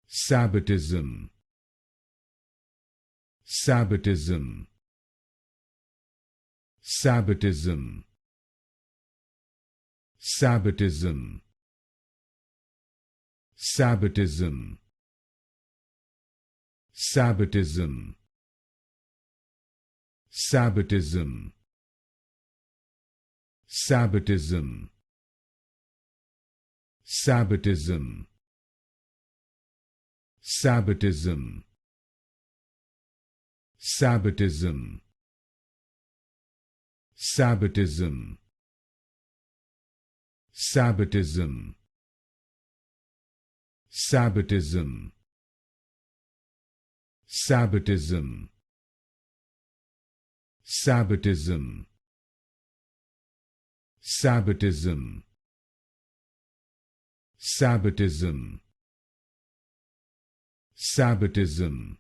Sabbatism. Sabbatism. Sabbatism. Sabbatism. Sabbatism. Sabbatism. Sabbatism. Sabbatism. Sabbatism. Sabbatism. Sabbatism. Sabbatism. Sabbatism. Sabbatism. Sabbatism. Sabbatism. Sabbatism. Sabbatism. Sabbatism.